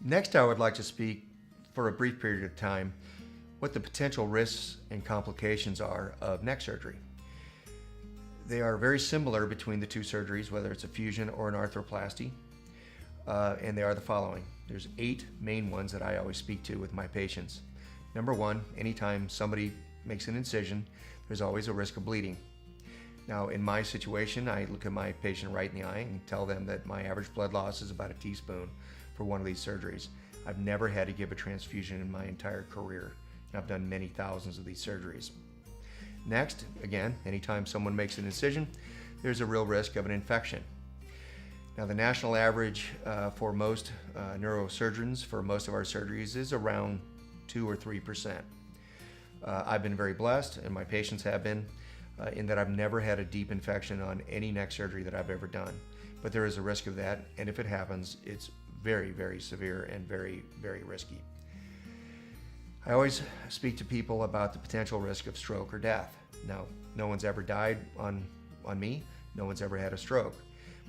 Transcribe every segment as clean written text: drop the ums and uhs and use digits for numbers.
Next, I would like to speak for a brief period of time what the potential risks and complications are of neck surgery. They are very similar between the two surgeries, whether it's a fusion or an arthroplasty, and they are the following. There's 8 main ones that I always speak to with my patients. Number 1, anytime somebody makes an incision, there's always a risk of bleeding. Now, in my situation, I look at my patient right in the eye and tell them that my average blood loss is about a teaspoon for one of these surgeries. I've never had to give a transfusion in my entire career. I've done many thousands of these surgeries. Next, again, anytime someone makes an incision, there's a real risk of an infection. Now, the national average for most neurosurgeons for most of our surgeries is around 2 or 3%. I've been very blessed, and my patients have been, in that I've never had a deep infection on any neck surgery that I've ever done. But there is a risk of that, and if it happens, it's very, very severe and very, very risky. I always speak to people about the potential risk of stroke or death. Now, no one's ever died on me, no one's ever had a stroke,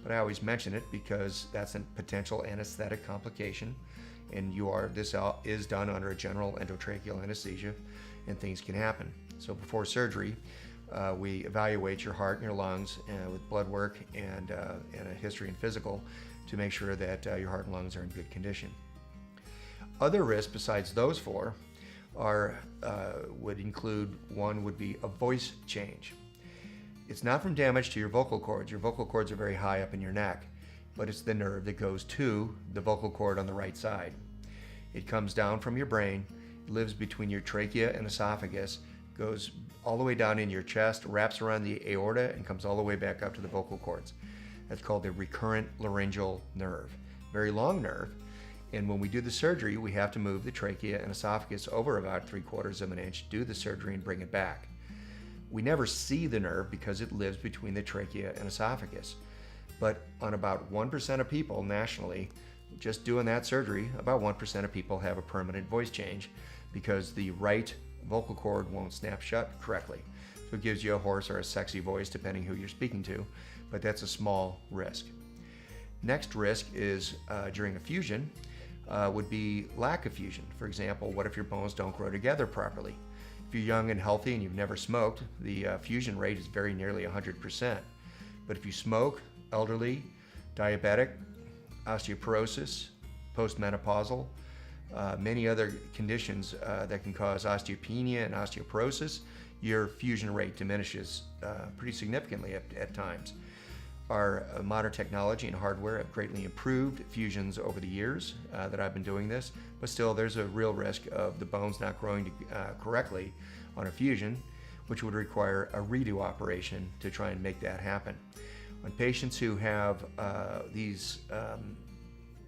but I always mention it because that's a potential anesthetic complication, and this is done under a general endotracheal anesthesia, and things can happen. So before surgery, we evaluate your heart and your lungs with blood work and a history and physical to make sure that your heart and lungs are in good condition. Other risks besides those 4 would include, one would be a voice change. It's not from damage to your vocal cords. Your vocal cords are very high up in your neck, but it's the nerve that goes to the vocal cord on the right side. It comes down from your brain, lives between your trachea and esophagus, goes all the way down in your chest, wraps around the aorta, and comes all the way back up to the vocal cords. That's called the recurrent laryngeal nerve. Very long nerve. And when we do the surgery, we have to move the trachea and esophagus over about 3/4 of an inch, do the surgery, and bring it back. We never see the nerve because it lives between the trachea and esophagus. But on about 1% of people nationally, just doing that surgery, about 1% of people have a permanent voice change because the right vocal cord won't snap shut correctly. So it gives you a hoarse or a sexy voice depending who you're speaking to, but that's a small risk. Next risk is during a fusion would be lack of fusion. For example, what if your bones don't grow together properly? If you're young and healthy and you've never smoked, the fusion rate is very nearly 100%. But if you smoke, elderly, diabetic, osteoporosis, postmenopausal, many other conditions that can cause osteopenia and osteoporosis, your fusion rate diminishes pretty significantly at times. Our modern technology and hardware have greatly improved fusions over the years that I've been doing this, but still there's a real risk of the bones not growing correctly on a fusion, which would require a redo operation to try and make that happen. On patients who have these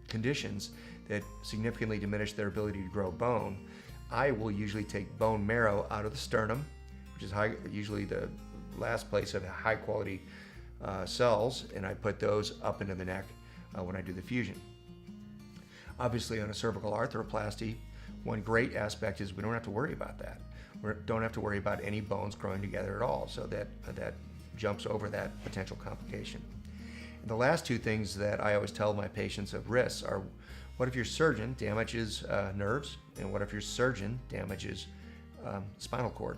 conditions that significantly diminish their ability to grow bone, I will usually take bone marrow out of the sternum, which is usually the last place of high quality cells, and I put those up into the neck when I do the fusion. Obviously, on a cervical arthroplasty, one great aspect is we don't have to worry about that. We don't have to worry about any bones growing together at all, so that jumps over that potential complication. And the last 2 things that I always tell my patients of risks are, what if your surgeon damages nerves, and what if your surgeon damages spinal cord?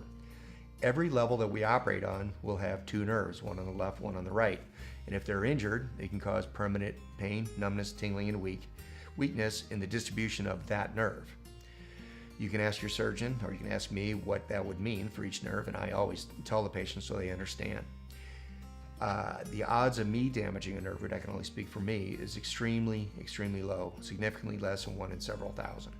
Every level that we operate on will have 2 nerves, one on the left, one on the right. And if they're injured, they can cause permanent pain, numbness, tingling, and weakness in the distribution of that nerve. You can ask your surgeon, or you can ask me what that would mean for each nerve, and I always tell the patient so they understand. The odds of me damaging a nerve, but I can only speak for me, is extremely, extremely low, significantly less than 1 in several thousand.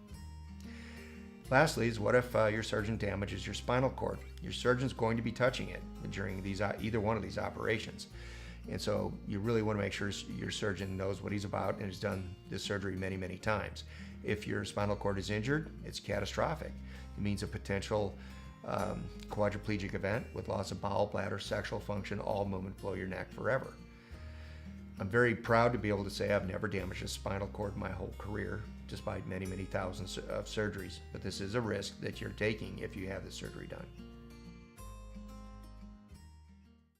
Lastly is, what if your surgeon damages your spinal cord? Your surgeon's going to be touching it during either one of these operations. And so you really want to make sure your surgeon knows what he's about and has done this surgery many, many times. If your spinal cord is injured, it's catastrophic. It means a potential quadriplegic event with loss of bowel, bladder, sexual function, all movement below your neck forever. I'm very proud to be able to say I've never damaged a spinal cord my whole career, despite many, many thousands of surgeries. But this is a risk that you're taking if you have this surgery done.